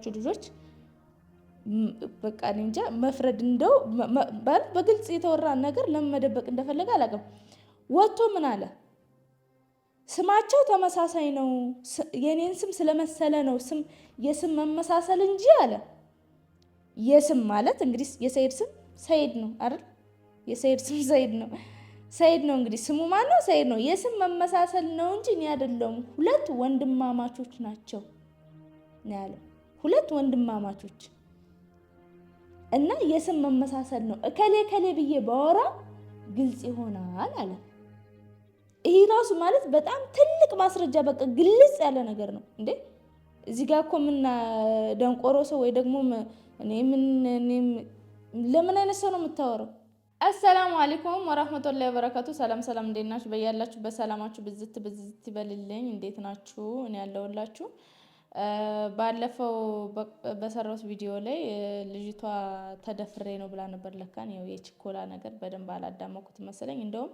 ያላችሁ ልጆች በቃ እንጃ መፍረድ እንደው በግልጽ የተወራ ነገር ለመደበቅ እንደፈለገ አላውቅም። ወጥቶ ምን አለ? ስማቸው ተመሳሳይ ነው፣ የኔን ስም ስለመሰለ ነው ስም የስም መመሳሰል እንጂ አለ። የስም ማለት እንግዲህ የሰይድ ስም ሰይድ ነው አይደል? የሰይድ ስም ሰይድ ነው እንግዲህ ስሙ ማን ነው? ሰይድ ነው። የስም መመሳሰል ነው እንጂ እኔ አይደለሁም። ሁለት ወንድማማቾች ናቸው ነው ያለው። ሁለት ወንድማማቾች እና የስም መመሳሰል ነው። እከሌ ከሌ ብዬ ባወራ ግልጽ ይሆናል አለ። ይሄ ራሱ ማለት በጣም ትልቅ ማስረጃ በቃ ግልጽ ያለ ነገር ነው እንዴ። እዚህ ጋር እኮ ምን ደንቆሮ ሰው ወይ ደግሞ ለምን አይነት ሰው ነው የምታወራው? አሰላሙ አለይኩም ወራህመቱላሂ ወበረካቱ። ሰላም እንዴት ናችሁ? በያላችሁ በሰላማችሁ ብዝት ይበልልኝ። እንዴት ናችሁ? እኔ ያለሁላችሁ። ባለፈው በሰራሁት ቪዲዮ ላይ ልጅቷ ተደፍሬ ነው ብላ ነበር። ለካን ያው የችኮላ ነገር በደንብ አላዳመኩት መሰለኝ። እንደውም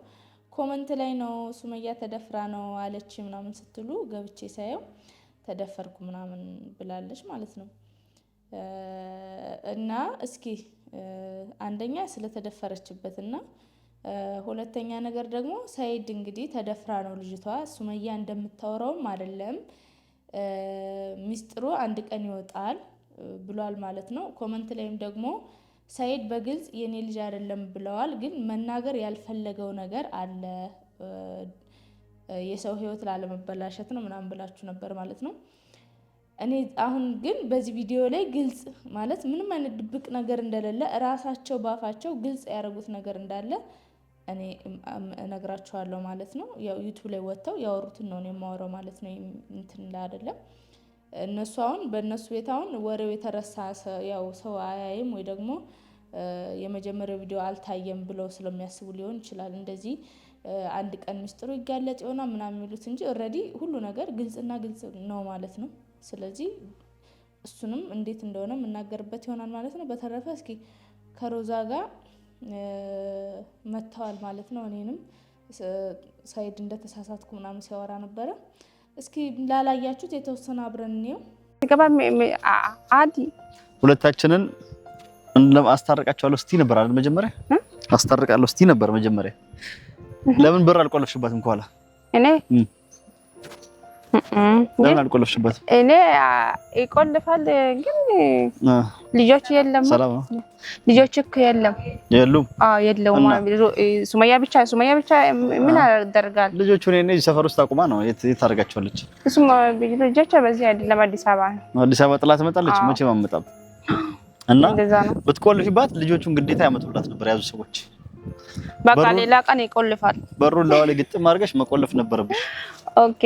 ኮመንት ላይ ነው ሱመያ ተደፍራ ነው አለች ምናምን ስትሉ ገብቼ ሳየው ተደፈርኩ ምናምን ብላለች ማለት ነው። እና እስኪ አንደኛ ስለተደፈረችበትና ሁለተኛ ነገር ደግሞ ሰይድ እንግዲህ ተደፍራ ነው ልጅቷ ሱመያ እንደምታወራውም አይደለም ሚስጥሩ አንድ ቀን ይወጣል ብሏል ማለት ነው። ኮመንት ላይም ደግሞ ሰይድ በግልጽ የኔ ልጅ አይደለም ብለዋል፣ ግን መናገር ያልፈለገው ነገር አለ የሰው ህይወት ላለመበላሸት ነው ምናምን ብላችሁ ነበር ማለት ነው። እኔ አሁን ግን በዚህ ቪዲዮ ላይ ግልጽ ማለት ምንም አይነት ድብቅ ነገር እንደሌለ ራሳቸው ባፋቸው ግልጽ ያደረጉት ነገር እንዳለ እኔ እነግራችኋለሁ ማለት ነው። ያው ዩቲዩብ ላይ ወጥተው ያወሩትን ነው የማወራው ማለት ነው። እንትን ላይ አይደለም እነሱ አሁን በእነሱ ቤት አሁን ወሬው የተረሳ ያው ሰው አያይም ወይ ደግሞ የመጀመሪያው ቪዲዮ አልታየም ብለው ስለሚያስቡ ሊሆን ይችላል እንደዚህ አንድ ቀን ሚስጥሩ ይጋለጥ ይሆናል ምናምን የሚሉት እንጂ ኦልሬዲ ሁሉ ነገር ግልጽና ግልጽ ነው ማለት ነው። ስለዚህ እሱንም እንዴት እንደሆነ የምናገርበት ይሆናል ማለት ነው። በተረፈ እስኪ ከሮዛ ጋር መተዋል ማለት ነው። እኔንም ሳይድ እንደተሳሳትኩ ምናምን ሲያወራ ነበረ። እስኪ ላላያችሁት የተወሰነ አብረን ነው አዲ ሁለታችንን አስታርቃቸዋለሁ እስቲ ነበር አይደል? መጀመሪያ አስታርቃለሁ እስቲ ነበር መጀመሪያ። ለምን በር አልቆለፍሽባትም ከኋላ? እኔ ለምን አልቆለፍሽባትም? እኔ ይቆልፋል ግን ልጆች የለም። ሰላም ነው። ልጆች እኮ የለም። የሉም? አዎ የለውም። ሱመያ ብቻ ምን አደርጋለሁ? ልጆቹ እኔ ሰፈር ውስጥ አቁማ ነው የት ታደርጋቸዋለች? እሱም ልጆች በዚህ አይደለም አዲስ አበባ ነው። አዲስ አበባ ጥላት መጣለች። መቼ ማመጣም እና ብትቆልፊባት ልጆቹን ግዴታ ያመጡላት ነበር ያዙ ሰዎች። በቃ ሌላ ቀን ይቆልፋል። በሩን ለዋለ ግጥም አድርገሽ መቆለፍ ነበረብሽ። ኦኬ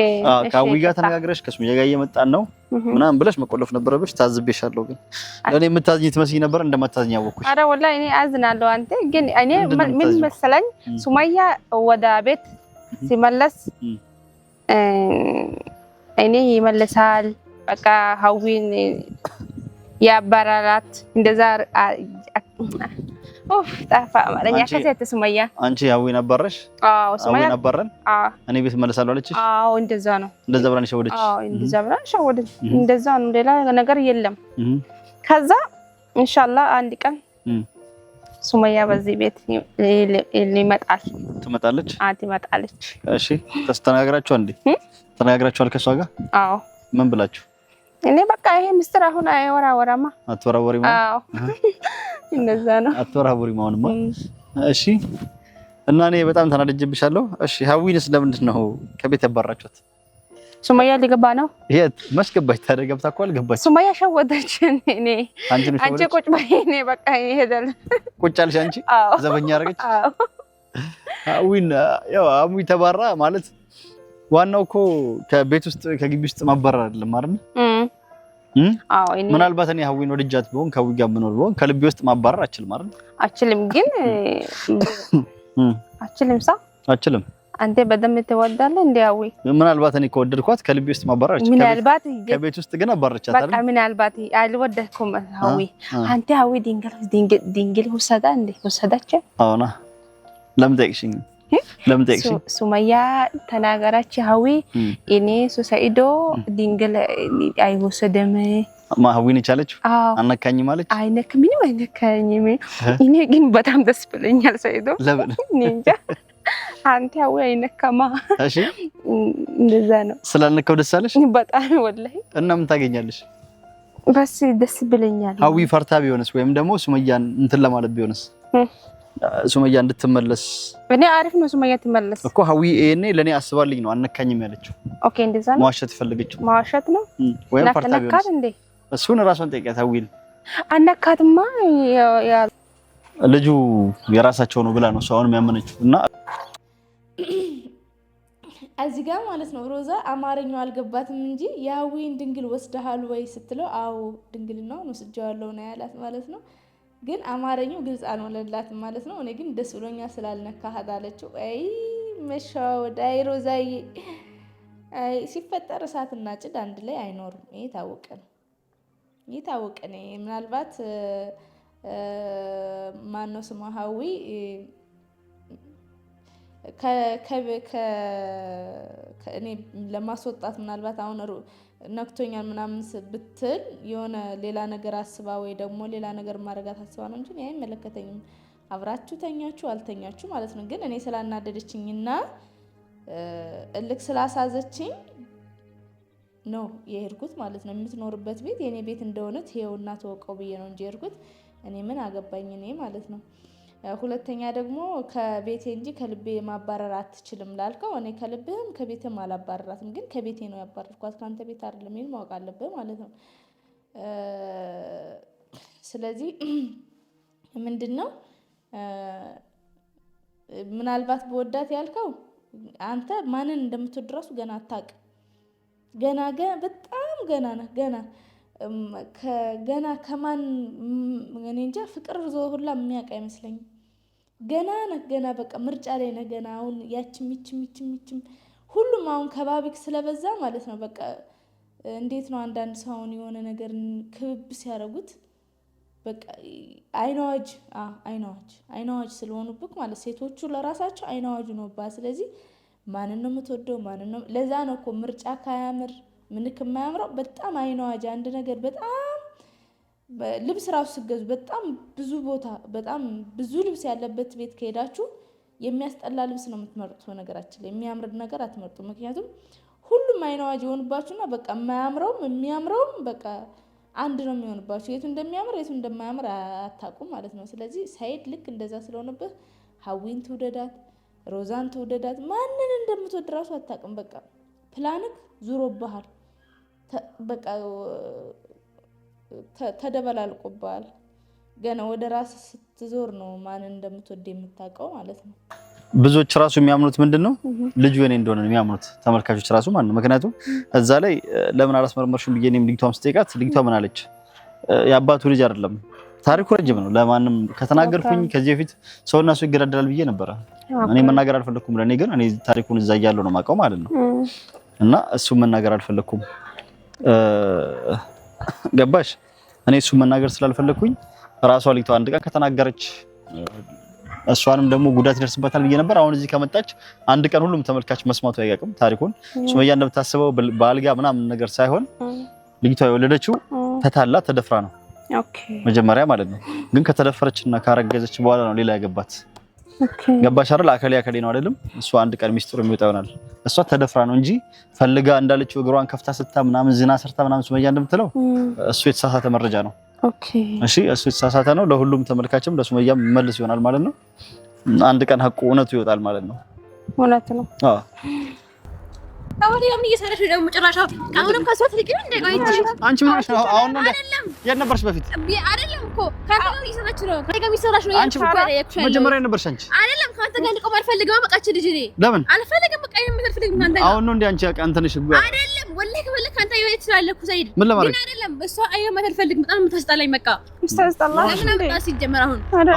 ካዊ ጋር ተነጋግረሽ ከሱመያ ጋር እየመጣን ነው ምናምን ብለሽ መቆለፍ ነበረብሽ። ታዝቤሻለሁ ግን ለኔ የምታዝኝ ትመስይ ነበር እንደማታዝኝ ያወኩሽ። አረ ወላሂ እኔ አዝናለሁ። አንተ ግን እኔ ምን መሰለኝ ሱመያ ወደ ቤት ሲመለስ እኔ ይመለሳል በቃ ሀዊን ያባራራት እንደዛ ጠፋ አማርኛ ከሴት ሱመያ አንቺ ሀዊን አባረሽ? አዎ ሱመያ አባረን እኔ ቤት መለሳለሁ አለችሽ? አዎ እንደዛ ነው። እንደዛ ብራን ሸወደች? አዎ እንደዛ ብራን ሸወደች። እንደዛ ነው፣ ሌላ ነገር የለም። ከዛ ኢንሻአላህ አንድ ቀን ሱመያ በዚህ ቤት ሊመጣል። ትመጣለች? ትመጣለች። እሺ ተስተናግራችሁ እንዴ? ተናግራችኋል ከሷ ጋር? አዎ። ምን ብላችሁ? እኔ በቃ ይሄ ምስጥር አሁን አይወራወራማ። አትወራወሪማ? አዎ እንደዛ ነው። አትወራወሪማ አሁንማ። እሺ እና እኔ በጣም ተናደጅብሻለሁ። እሺ ሀዊንስ ለምንድን ነው ከቤት ያባራችሁት? ሱመያ ሊገባ ነው። የት መስገባች? ታዲያ ገብታ እኮ አልገባች። ሱመያ ሸወደች። እኔ አንቺ ቁጭ በይ፣ እኔ በቃ ይሄዳል። ቁጭ አልሽ አንቺ? ዘበኛ አደረገች። አዎ ሀዊን ያው አሙ ተባራ ማለት ዋናው እኮ ከቤት ውስጥ ከግቢ ውስጥ ማባረር አይደለም አይደል? አዎ ምናልባት እኔ ሀዊን ወድጃት ቢሆን ከሀዊ ጋር ምኖር ቢሆን ከልቤ ውስጥ ማባረር አችልም አይደል? አችልም ግን አችልም። አንተ በደም ትወዳለህ እንዴ ሀዊ? ምናልባት እኔ ከወደድኳት ከልቤ ውስጥ ማባረር አችልም። ምናልባት ከቤት ውስጥ ግን አባረቻት አይደል? በቃ ምናልባት አልወደድኩም ሀዊ። አንተ ሀዊ ድንግል ወሰዳ እንዴ? ወሰዳች? አዎና ለምን ጠይቅሽኝ? ሱመያ ተናገራች ሀዊ እኔ ሱሰይዶ ድንግል አይወሰደም ማህዊን ይቻለች አነካኝ ማለት አይነክ ምንም አይነካኝም እኔ ግን በጣም ደስ ብለኛል ሰይዶ ለምን እንጃ አንተ ያው አይነካማ እሺ እንደዛ ነው ስላልነካው ደስ አለሽ በጣም ወላሂ እና ምን ታገኛለሽ በስ ደስ ብለኛል ሀዊ ፈርታ ቢሆንስ ወይም ደግሞ ሱመያን እንትን ለማለት ቢሆንስ ሱመያ እንድትመለስ እኔ አሪፍ ነው ሱመያ ትመለስ እኮ ሀዊ እኔ ለኔ አስባልኝ ነው አነካኝም ያለችው ኦኬ እንደዛ ነው ማዋሸት ፈልገችው ማዋሸት ነው ወይም ፈርታ ቢሆንስ እንዴ እሱን ራሷን ጠይቂያት ሀዊን አነካትማ ያ ልጁ የራሳቸው ነው ብላ ነው አሁን የሚያመነችው እና እዚህ ጋር ማለት ነው ሮዛ አማርኛው አልገባትም እንጂ የሀዊን ድንግል ወስደሃል ወይ ስትለው አዎ ድንግልናው ወስጃለሁ ነው ያላት ማለት ነው ግን አማርኛው ግልጽ አልሆነላትም ማለት ነው እኔ ግን ደስ ብሎኛል ስላልነካሃት አለችው አይ መሻወድ አይ ሮዛዬ አይ ሲፈጠር እሳትና ጭድ አንድ ላይ አይኖርም ይሄ ታወቀ ነው ምናልባት ማነው ስሟ ሀዊ ከእኔ ለማስወጣት ምናልባት አሁን ነክቶኛል ምናምን ብትል የሆነ ሌላ ነገር አስባ ወይ ደግሞ ሌላ ነገር ማረጋት አስባ ነው እንጂ እኔ አይመለከተኝም አብራችሁ ተኛችሁ አልተኛችሁ ማለት ነው ግን እኔ ስላናደደችኝና እልክ ስላሳዘችኝ ነው የሄድኩት ማለት ነው የምትኖርበት ቤት የኔ ቤት እንደሆነ ተየውና ተወቀው ብዬ ነው እንጂ የሄድኩት እኔ ምን አገባኝ እኔ ማለት ነው ሁለተኛ ደግሞ ከቤቴ እንጂ ከልቤ ማባረር አትችልም ላልከው እኔ ከልብህም ከቤትም አላባረራትም ግን ከቤቴ ነው ያባረርኳት ካንተ ቤት አይደለም ይሄን ማወቅ አለብህ ማለት ነው ስለዚህ ምንድነው ምናልባት በወዳት ያልከው አንተ ማንን እንደምትወድ ራሱ ገና አታውቅ ገና በጣም ገና ነህ ገና ከማን እኔ እንጃ ፍቅር ሁላ የሚያውቅ አይመስለኝም ገና በቃ ምርጫ ላይ ነህ ገና አሁን ያችም ሁሉም አሁን ከባቢክ ስለበዛ ማለት ነው በቃ እንዴት ነው አንዳንድ ሰው አሁን የሆነ ነገር ክብብ ሲያረጉት በቃ አይናዋጅ ስለሆኑብክ ማለት ሴቶቹ ለራሳቸው አይናዋጅ ነውባ ስለዚህ ማንን ነው የምትወደው ማንን ነው ለዛ ነው እኮ ምርጫ ካያምር ምንክ የማያምረው በጣም አይናዋጅ አንድ ነገር በጣም ልብስ ራሱ ሲገዙ በጣም ብዙ ቦታ በጣም ብዙ ልብስ ያለበት ቤት ከሄዳችሁ የሚያስጠላ ልብስ ነው የምትመርጡት ነገራችን ላይ የሚያምር ነገር አትመርጡ ምክንያቱም ሁሉም አይናዋጅ ይሆንባችሁና በቃ የማያምረውም የሚያምረውም በቃ አንድ ነው የሚሆንባችሁ የቱ እንደሚያምር የቱ እንደማያምር አታውቁም ማለት ነው ስለዚህ ሳይድ ልክ እንደዛ ስለሆነበት ሀዊን ትውደዳት ሮዛን ትውደዳት ማንን እንደምትወድ ራሱ አታውቅም በቃ ፕላንክ ዙሮብሃል በቃ ተደበላልቆብሃል ገና ወደ ራስ ስትዞር ነው ማንን እንደምትወድ የምታውቀው ማለት ነው ብዙዎች ራሱ የሚያምኑት ምንድነው ልጁ የኔ እንደሆነ የሚያምኑት ተመልካቾች ራሱ ማለት ነው ምክንያቱም እዛ ላይ ለምን አላስመረመርሽም ብዬ እኔም ልጅቷም ስጠይቃት ልጅቷ ምን አለች የአባቱ ልጅ አይደለም ታሪኩ ረጅም ነው ለማንም ከተናገርኩኝ ከዚህ በፊት ሰውና ሰው ይገዳደላል ብዬ ነበር እኔ መናገር አልፈለኩም ለኔ ግን እኔ ታሪኩን እዛ ያለው ነው ማቀው ማለት ነው እና እሱ መናገር አልፈለኩም ገባሽ እኔ እሱ መናገር ስላልፈለኩኝ ራሷ ልጅቷ አንድ ቀን ከተናገረች እሷንም ደግሞ ጉዳት ይደርስባታል ብዬ ነበር አሁን እዚህ ከመጣች አንድ ቀን ሁሉም ተመልካች መስማቱ አይያቅም ታሪኩን ሱመያ እንደምታስበው ባልጋ ምናምን ነገር ሳይሆን ልጅቷ የወለደችው ተታላ ተደፍራ ነው ኦኬ መጀመሪያ ማለት ነው ግን ከተደፈረችና ካረገዘች በኋላ ነው ሌላ ያገባት ኦኬ ገባሽ አይደል አከሌ ነው አይደለም እሷ አንድ ቀን ሚስጥሩ የሚወጣ ይሆናል እሷ ተደፍራ ነው እንጂ ፈልጋ እንዳለችው እግሯን ከፍታ ስታ ምናምን ዝና ሰርታ ምናምን ሱመያ እንደምትለው እሱ የተሳሳተ መረጃ ነው ኦኬ እሺ እሱ የተሳሳተ ነው ለሁሉም ተመልካችም ለሱመያም መልስ ይሆናል ማለት ነው አንድ ቀን ሀቁ እውነቱ ይወጣል ማለት ነው እውነት ነው አዎ አሁን ያምን እየሰራሽ ነው ደግሞ ጭራሻው አሁንም ከሷ ትልቂው እንደቆይሽ አንቺ ምን ሆነሽ ነው አሁን ነው የት ነበርሽ በፊት አይደለም እኮ ካንተ ጋር እየሰራች ነው ካንተ ጋር እየሰራች ነው አንቺ መጀመሪያ ነበርሽ አንቺ አይደለም ካንተ ጋር ልቆም አልፈልግም በቃች ልጅ እኔ ለምን አልፈልግም በቃ የምፈልግም ካንተ ጋር አሁን ነው እንዴ አንቺ አንተ ነሽ አይደለም ወላሂ ካንተ ይወይ ትላለህ እኮ ሰይድ ምን ለማድረግ አይደለም እሷ አይደለም አልፈልግም በጣም የምታስጠላኝ በቃ ምስተስጠላ ለምን በቃ ሲጀመር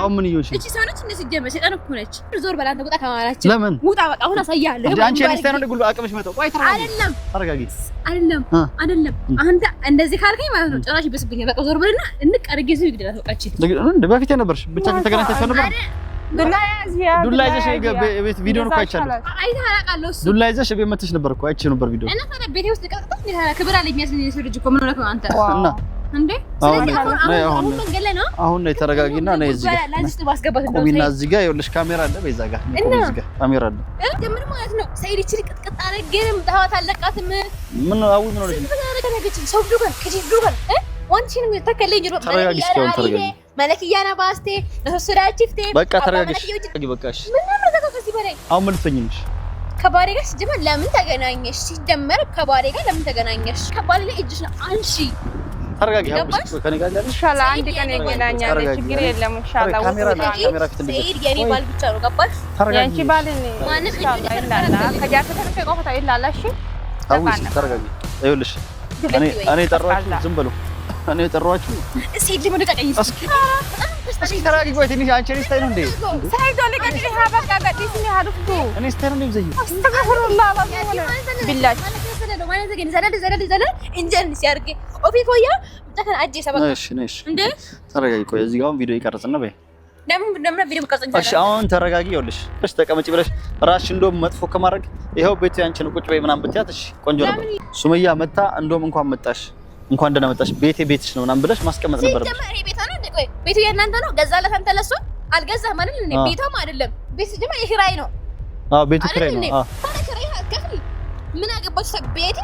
አሁን ምን ይዮሽ እቺ ሰውነች እንደ ሲጀመር ሰይጣን እኮ ነች ዞር በላንተ ቁጣ ከማላችሁ ለምን ውጣ በቃ አሁን አሳያለሁ አንቺ አንስተ ነው ለጉሉ አቅምሽ መጣው ቆይ አይደለም ተረጋጊ አይደለም አንተ እንደዚህ ካልከኝ ማለት ነው ጭራሽ ይበስብኛል በቃ ዞር በልና እንቀርጌ ዝም ይግደላት በቃ እቺ እንደ በፊት ነበርሽ ብቻችን ተገናኝተሽ ነበር ዱላ ይዘሽ ቤት ቪዲዮ ነው አይቻለሁ አይታላቃለሁ ዱላ ይዘሽ ቤት መተሽ ነበር እኮ አይቼ ነበር ቪዲዮ እና ታዲያ ቤቴ ውስጥ ቀጥታ ክብር አለ የሚያስነኝ ሰው ልጅ እኮ ምን ሆነህ ነው አንተ እና እንዴ አሁን መንገድ ላይ ነው። አሁን ነው ተረጋጊና ነው እዚህ ጋር ላዚስ ባስገባት እንደው ቆሚና እዚህ ጋር ይኸውልሽ ካሜራ አለ በዛ ጋር እዚህ ጋር ካሜራ አለ ምን ማለት ነው? ሰይድ እቺ ቅጥቅጥ አረገንም ታዋት አለቃትም ምን አው ምን ነው ሰው ዱጋን ከጂዱጋን ዋንቺን ተከለኝ ነው መለክያና ባስቴ ለሶስራችፍቴ በቃ ተረጋግሽ በቃሽ ምን ነው ከዚህ በላይ አሁን ምን ልትፈኝሽ ከባሪ ጋር ሲጀመር ለምን ተገናኘሽ? ሲጀመር ከባሪ ጋር ለምን ተገናኘሽ? ከባሪ ላይ እጅሽ ነው አንሺ ተረጋጊ አብሽ ከኔ ጋር ያለሽ ኢንሻአላህ አንድ ቀን ይገናኛል ችግር የለም ኢንሻአላህ ካሜራ ፊት እንደዚህ ሰይድ የኔ ባል ብቻ ነው ገባሽ ያንቺ ባል ነው ማንም ኢንሻአላህ ይላላ ከጃተ ተረፈ ቆፈታ ይላላ እሺ አውሽ ተረጋጊ ይኸውልሽ እኔ ጠራችሁ ዝም በሉ እኔ ጠራችሁ ሰይድ ምን ተቀየኝ እስኪ ተረጋጊ ቆይ ትንሽ አንቺ ስታይ ነው እንዴ ሰይድ ወለ ቀጥ ሀበቃ ቀጥስ ነው ያዱቱ እኔ ስታይ ነው እንደዚህ አስተግፍሩላህ ቢላህ ማለት ግን ዘለ እንጀን ሲያርግ ኦፊ ኮያ ተከን አጄ ሰበካ እሺ እንዴ ተረጋጊ ቆይ እዚህ ጋር ቪዲዮ ይቀርጽና በይ ለምን ቪዲዮ መቀርጽ እሺ አሁን ተረጋጊ ይኸውልሽ እሺ ተቀመጪ ብለሽ ራስሽ እንደውም መጥፎ ከማድረግ ይሄው ቤቱ ያንቺ ነው ቁጭ በይ ምናምን ብትያት እሺ ቆንጆ ነበር ሱመያ መጣ እንደውም እንኳን መጣሽ እንኳን ደህና መጣሽ ቤትሽ ነው ምናምን ብለሽ ማስቀመጥ ነበር ሲጀመር ቤቷ ነው እንዴ ቆይ ቤቱ የእናንተ ነው ገዛለት አንተ ለሱ አልገዛህም አይደል እንዴ ቤቷም አይደለም ቤት ሲጀመር የኪራይ ነው ቤቱ ኪራይ ነው ታዲያ ኪራይ አትከፍል ምን አገባሽ ቤቴ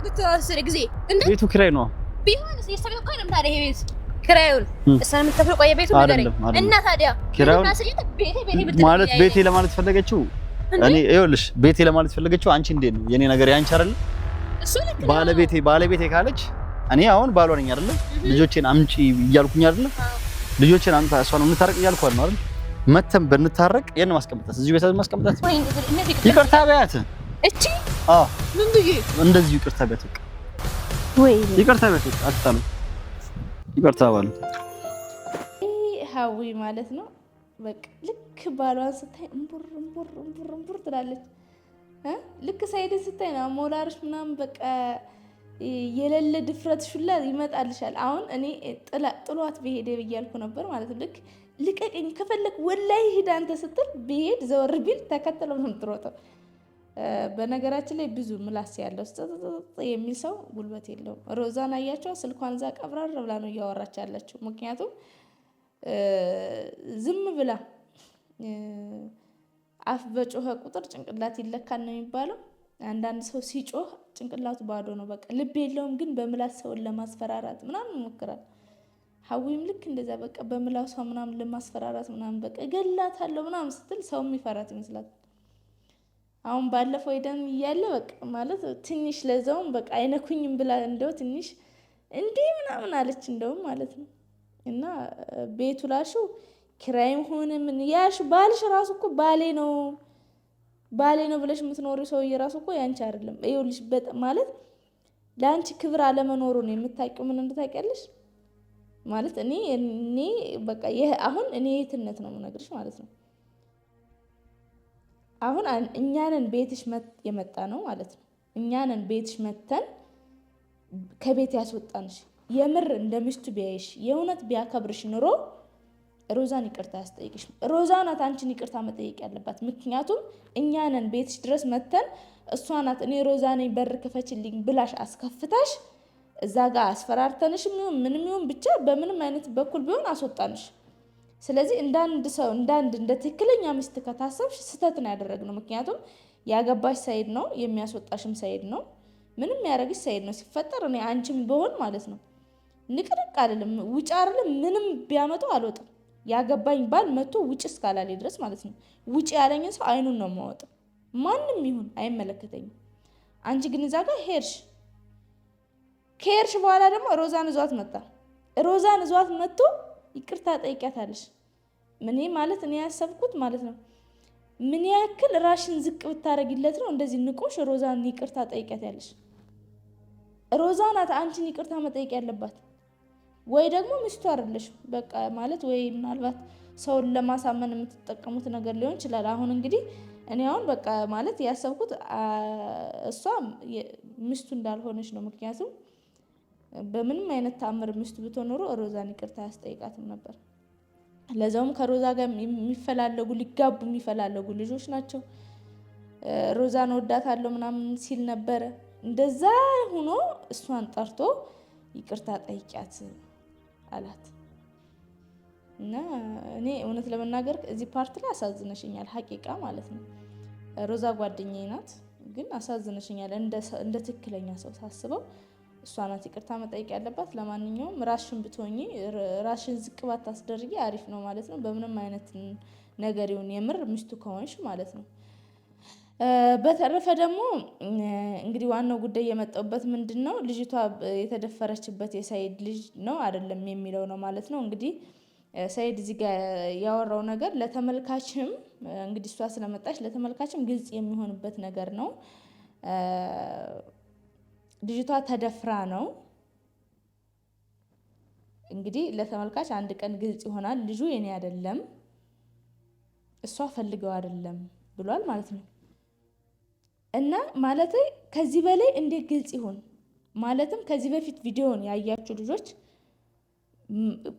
ብትወስድ ጊዜ እንዴ ቤቱ ኪራይ ነው ቢሆንስ የሰው እኮ አይደለም ታዲያ ይሄ ቤት ኪራዩን እሷን የምትከፍለው ቆየ ቤቱ ነገር እና ታዲያ ኪራዩን ማለት ቤቴ ለማለት ፈለገችው እኔ ይኸውልሽ ቤቴ ለማለት ፈለገችው አንቺ እንዴት ነው የኔ ነገር ያንቺ አይደል እሱ ልክ ባለቤቴ ካለች እኔ አሁን ባሏ ነኝ አይደል ልጆቼን አምጪ እያልኩኝ አይደል ልጆቼን አንተ እሷን እንታረቅ እያልኩ አይደል መተም በእንታረቅ የኔ ማስቀመጣት እዚህ ቤት ማስቀመጣት ይቅርታ በያት እቺ ምን ብዬ እንደዚህ ይቅርታ በያት ወይ ይቅርታ በያት አትጣሉ ይቅርታ ባሉ ሀዊ ማለት ነው በቃ ልክ ባሏን ስታይ እንቡር ትላለች ልክ ሰይድን ስታይ ነው ሞላርሽ ምናምን በቃ የሌለ ድፍረት ሹላ ይመጣልሻል አሁን እኔ ጥሏት በሄደ ብያልኩ ነበር ማለት ነው ልክ ልቀቀኝ ከፈለክ ወላይ ሂድ አንተ ስትል በሄድ ዘወር ቢል ተከተለው ነው የምትሮጠው በነገራችን ላይ ብዙ ምላስ ያለው የሚል ሰው ጉልበት የለውም ሮዛን አያቸው ስልኳን ዛ ቀብራር ብላ ነው እያወራች ያለችው ምክንያቱም ዝም ብላ አፍ በጮኸ ቁጥር ጭንቅላት ይለካል ነው የሚባለው አንዳንድ ሰው ሲጮህ ጭንቅላቱ ባዶ ነው በቃ ልብ የለውም ግን በምላስ ሰውን ለማስፈራራት ምናምን ይሞክራል ሀዊም ልክ እንደዛ በቃ በምላሷ ምናምን ለማስፈራራት ምናምን በቃ ገላታለሁ ምናምን ስትል ሰው የሚፈራት ይመስላል አሁን ባለፈው ሄደን እያለ በቃ ማለት ትንሽ ለዛውም በቃ አይነኩኝም ብላ እንደው ትንሽ እንዴ ምናምን አለች እንደውም ማለት ነው እና ቤቱ ላሹ ኪራይም ሆነ ምን ያሽ ባልሽ ራሱ እኮ ባሌ ነው ብለሽ የምትኖሪው ሰውዬ ራሱ እኮ ያንቺ አይደለም ይኸውልሽ ማለት ለአንቺ ክብር አለመኖሩ ነው የምታውቂው ምን እንደታውቂያለሽ ማለት እኔ በቃ ይሄ አሁን እኔ የትነት ነው የምነግርሽ ማለት ነው አሁን እኛንን ቤትሽ የመጣ ነው ማለት ነው እኛንን ቤትሽ መተን ከቤት ያስወጣንሽ የምር እንደምሽቱ ቢያይሽ የእውነት ቢያከብርሽ ኑሮ ሮዛን ይቅርታ ያስጠይቅሽ ሮዛ ናት አንቺን ይቅርታ መጠየቅ ያለባት ምክንያቱም እኛንን ቤትሽ ድረስ መተን እሷ ናት እኔ ሮዛ ነኝ በር ክፈችልኝ ብላሽ አስከፍታሽ እዛ ጋር አስፈራርተንሽ ምንም ይሁን ብቻ በምንም አይነት በኩል ቢሆን አስወጣንሽ ስለዚህ እንደ ትክክለኛ ሚስት ከታሰብሽ ስተት ነው ያደረግነው ምክንያቱም ያገባሽ ሰይድ ነው የሚያስወጣሽም ሰይድ ነው ምንም ያደረግሽ ሰይድ ነው ሲፈጠር እኔ አንቺም ቢሆን ማለት ነው ንቅርቅ አይደለም ውጭ አይደለም ምንም ቢያመጡ አልወጣም ያገባኝ ባል መጥቶ ውጭ እስካላለኝ ድረስ ማለት ነው ውጭ ያለኝ ሰው አይኑን ነው የማወጣው ማንንም ይሁን አይመለከተኝም አንቺ ግን እዛ ጋር ከሄድሽ በኋላ ደግሞ ሮዛን ይዟት መጥቶ ይቅርታ ጠይቂያታለሽ ምን ማለት እኔ ያሰብኩት ማለት ነው ምን ያክል ራሽን ዝቅ ብታረጊለት ነው እንደዚህ ንቆሽ ሮዛን ይቅርታ ጠይቂያታለሽ ሮዛ ናት አንቺን ይቅርታ መጠየቅ ያለባት ወይ ደግሞ ሚስቱ አይደለሽ በቃ ማለት ወይ ምናልባት ሰውን ለማሳመን የምትጠቀሙት ነገር ሊሆን ይችላል አሁን እንግዲህ እኔ አሁን በቃ ማለት ያሰብኩት እሷ ሚስቱ እንዳልሆነች ነው ምክንያቱም በምንም አይነት ታምር ሚስቱ ብትኖር ሮዛን ይቅርታ ያስጠይቃትም ነበር ለዛውም ከሮዛ ጋር ሊጋቡ የሚፈላለጉ ልጆች ናቸው ሮዛን ወዳታለሁ ምናምን ሲል ነበር እንደዛ ሆኖ እሷን ጠርቶ ይቅርታ ጠይቂያት አላት። እና እኔ እውነት ለመናገር እዚህ ፓርት ላይ አሳዝነሽኛል ሐቂቃ ማለት ነው። ሮዛ ጓደኛዬ ናት፣ ግን አሳዝነሽኛል። እንደ ትክክለኛ ሰው ሳስበው እሷ ናት ይቅርታ መጠየቅ ያለባት። ለማንኛውም ራስሽን ብትሆኚ ራስሽን ዝቅ ባታስደርጊ አሪፍ ነው ማለት ነው። በምንም አይነት ነገር ይሁን የምር ሚስቱ ከሆንሽ ማለት ነው። በተረፈ ደግሞ እንግዲህ ዋናው ጉዳይ የመጣውበት ምንድነው ልጅቷ የተደፈረችበት የሰይድ ልጅ ነው አይደለም የሚለው ነው ማለት ነው። እንግዲህ ሰይድ እዚህ ጋር ያወራው ነገር ለተመልካችም እንግዲህ እሷ ስለመጣች ለተመልካችም ግልጽ የሚሆንበት ነገር ነው። ልጅቷ ተደፍራ ነው እንግዲህ ለተመልካች አንድ ቀን ግልጽ ይሆናል። ልጁ የኔ አይደለም እሷ ፈልገው አይደለም ብሏል ማለት ነው። እና ማለት ከዚህ በላይ እንዴት ግልጽ ይሆን? ማለትም ከዚህ በፊት ቪዲዮውን ያያችሁ ልጆች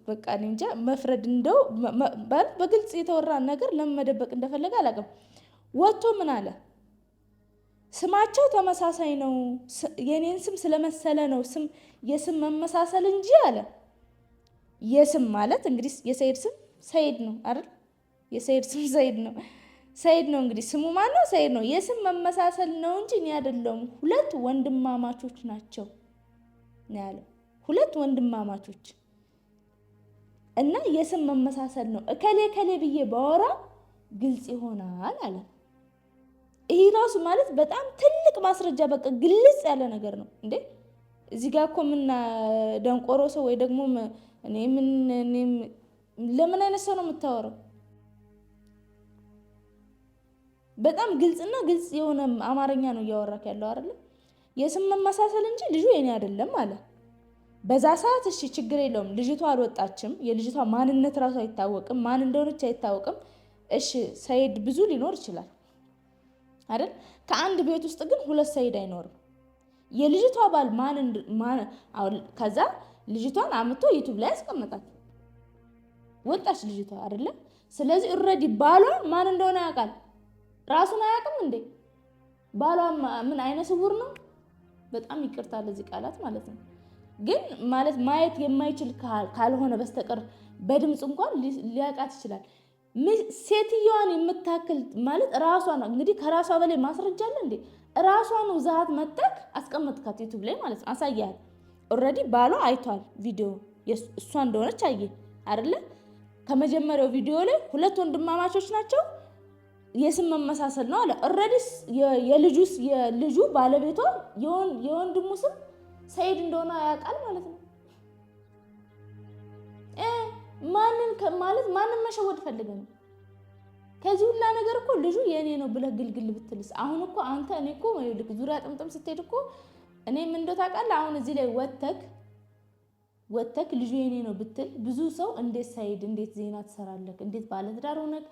በቃ እንጃ መፍረድ እንደው በግልጽ የተወራ ነገር ለምን መደበቅ እንደፈለገ አላውቅም። ወጥቶ ምን አለ? ስማቸው ተመሳሳይ ነው፣ የኔን ስም ስለመሰለ ነው ስም የስም መመሳሰል እንጂ አለ። የስም ማለት እንግዲህ የሰይድ ስም ሰይድ ነው አይደል? የሰይድ ስም ሰይድ ነው። ሰይድ ነው እንግዲህ ስሙ ማን ነው? ሰይድ ነው። የስም መመሳሰል ነው እንጂ እኔ አይደለሁም። ሁለት ወንድማማቾች ናቸው ነው ያለው። ሁለት ወንድማማቾች እና የስም መመሳሰል ነው። እከሌ ከሌ ብዬ ባወራ ግልጽ ይሆናል አለ። ይሄ ራሱ ማለት በጣም ትልቅ ማስረጃ በቃ ግልጽ ያለ ነገር ነው እንዴ። እዚህ ጋር እኮ ምን ደንቆሮ ሰው ወይ ደግሞ እኔ ለምን አይነት ሰው ነው የምታወራው? በጣም ግልጽና ግልጽ የሆነ አማርኛ ነው እያወራክ ያለው አይደል? የስም መመሳሰል እንጂ ልጁ የኔ አይደለም አለ። በዛ ሰዓት እሺ ችግር የለውም። ልጅቷ አልወጣችም። የልጅቷ ማንነት ራሱ አይታወቅም። ማን እንደሆነች አይታወቅም። እሺ ሰይድ ብዙ ሊኖር ይችላል አይደል? ከአንድ ቤት ውስጥ ግን ሁለት ሰይድ አይኖርም። የልጅቷ ባል ከዛ ልጅቷን አምጥቶ ዩቲዩብ ላይ ያስቀመጣት ወጣች ልጅቷ አይደለ? ስለዚህ ኦልሬዲ ባሏ ማን እንደሆነ ያውቃል። ራሱን አያውቅም እንዴ? ባሏ ምን አይነ ስውር ነው? በጣም ይቅርታ ለዚህ ቃላት ማለት ነው። ግን ማለት ማየት የማይችል ካልሆነ በስተቀር በድምጽ እንኳን ሊያውቃት ይችላል። ሴትዮዋን የምታክል ማለት ራሷ ነው እንግዲህ። ከራሷ በላይ ማስረጃ አለ እንዴ? ራሷ ነው ዛት መጣክ አስቀመጥካት ዩቲዩብ ላይ ማለት ነው። አሳያት። ኦልሬዲ ባሏ አይቷል ቪዲዮ እሷ እንደሆነች አየ አይደለ? ከመጀመሪያው ቪዲዮ ላይ ሁለት ወንድማማቾች ናቸው የስም መመሳሰል ነው አለ። ኦልሬዲ የልጁ ባለቤቷ የወንድሙ ስም ሰይድ እንደሆነ ያውቃል ማለት ነው። ማንን መሸወድ ፈልገህ ነው? ከዚህ ሁላ ነገር እኮ ልጁ የኔ ነው ብለህ ግልግል ብትልስ? አሁን እኮ አንተ እኔ እኮ ዙሪያ ጥምጥም ስትሄድ እኮ እኔ ምን እንደው ታውቃለህ? አሁን እዚህ ላይ ወተክ ልጁ የኔ ነው ብትል ብዙ ሰው እንዴት ሰይድ እንዴት ዜና ትሰራለህ? እንዴት ባለትዳር ሆነክ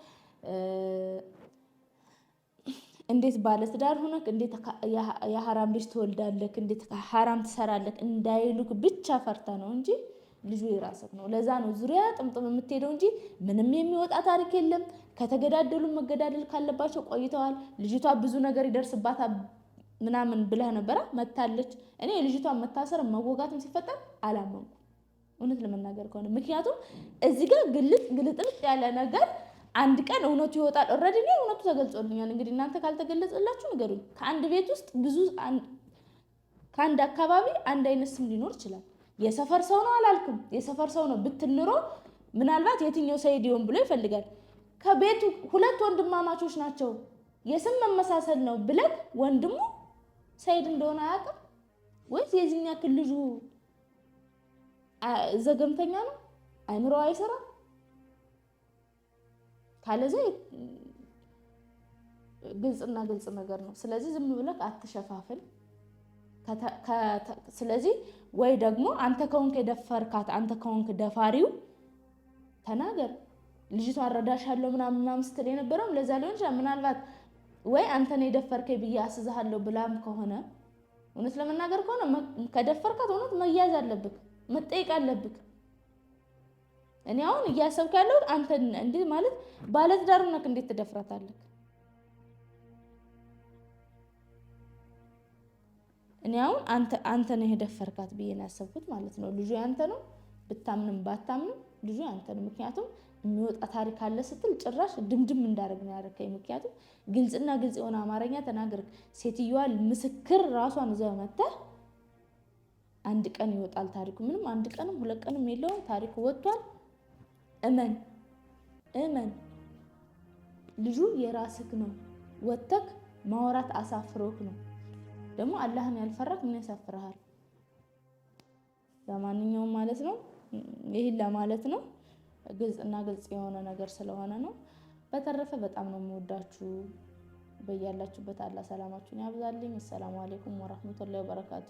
እንዴት የሐራም ልጅ ትወልዳለህ? እንዴት ሐራም ትሰራለህ እንዳይሉክ ብቻ ፈርታ ነው እንጂ ልጁ የራስህ ነው። ለዛ ነው ዙሪያ ጥምጥም የምትሄደው እንጂ ምንም የሚወጣ ታሪክ የለም። ከተገዳደሉ መገዳደል ካለባቸው ቆይተዋል። ልጅቷ ብዙ ነገር ይደርስባታል ምናምን ብለህ ነበረ መታለች። እኔ የልጅቷን መታሰር መወጋትም ሲፈጠር አላመንኩም እውነት ለመናገር ከሆነ። ምክንያቱም እዚህ ጋር ግልጥልጥ ያለ ነገር አንድ ቀን እውነቱ ይወጣል። ኦልሬዲ ነው እውነቱ ተገልጾልኛል። እንግዲህ እናንተ ካልተገለጸላችሁ ንገሩኝ። ከአንድ ቤት ውስጥ ከአንድ አካባቢ አንድ አይነት ስም ሊኖር ይችላል። የሰፈር ሰው ነው አላልኩም። የሰፈር ሰው ነው ብትል ኑሮ ምናልባት የትኛው ሰይድ ይሆን ብሎ ይፈልጋል። ከቤቱ ሁለት ወንድማማቾች ናቸው የስም መመሳሰል ነው ብለህ ወንድሙ ሰይድ እንደሆነ አያውቅም ወይስ የዚህኛ ያክል ልጁ ዘገምተኛ ነው? አይምሮ አይሰራም? ካለዚ ግልጽና ግልጽ ነገር ነው። ስለዚህ ዝም ብለህ አትሸፋፍል። ስለዚህ ወይ ደግሞ አንተ ከሆንክ የደፈርካት አንተ ከሆንክ ደፋሪው ተናገር። ልጅቷ አረዳሻለሁ ምናምን ስትል የነበረው ለዛ ሊሆን ይችላል። ምናልባት ወይ አንተ ነው የደፈርከኝ ብዬ አስዛሃለሁ ብላም ከሆነ እውነት ለመናገር ከሆነ ከደፈርካት እውነት መያዝ አለብክ፣ መጠየቅ አለብክ። እኔ አሁን እያሰብክ ያለው አንተ እንዴ ማለት ባለትዳር ነክ እንዴት ትደፍራታለህ? እኔ አሁን አንተ ነህ የደፈርካት ብዬ ነው ያሰብኩት ማለት ነው። ልጁ ያንተ ነው ብታምንም ባታምንም ልጁ ያንተ ነው። ምክንያቱም የሚወጣ ታሪክ አለ ስትል ጭራሽ ድምድም እንዳደረግ ነው ያደረከኝ። ምክንያቱም ግልጽና ግልጽ የሆነ አማርኛ ተናገርክ። ሴትዮዋ ምስክር ራሷን ይዘህ መተህ አንድ ቀን ይወጣል ታሪኩ። ምንም አንድ ቀንም 2 ቀንም የለውም ታሪኩ ወጥቷል። እመን ልጁ የራስህ ነው። ወተክ ማውራት አሳፍሮክ ነው። ደግሞ አላህን ያልፈራክ ምን ያሳፍርሃል? ለማንኛውም ማለት ነው ይሄን ለማለት ነው። ግልጽና ግልጽ የሆነ ነገር ስለሆነ ነው። በተረፈ በጣም ነው የምወዳችሁ። በያላችሁበት አላህ ሰላማችሁን ያብዛልኝ። ሰላም አለይኩም ወራህመቱላሂ ወበረካቱ።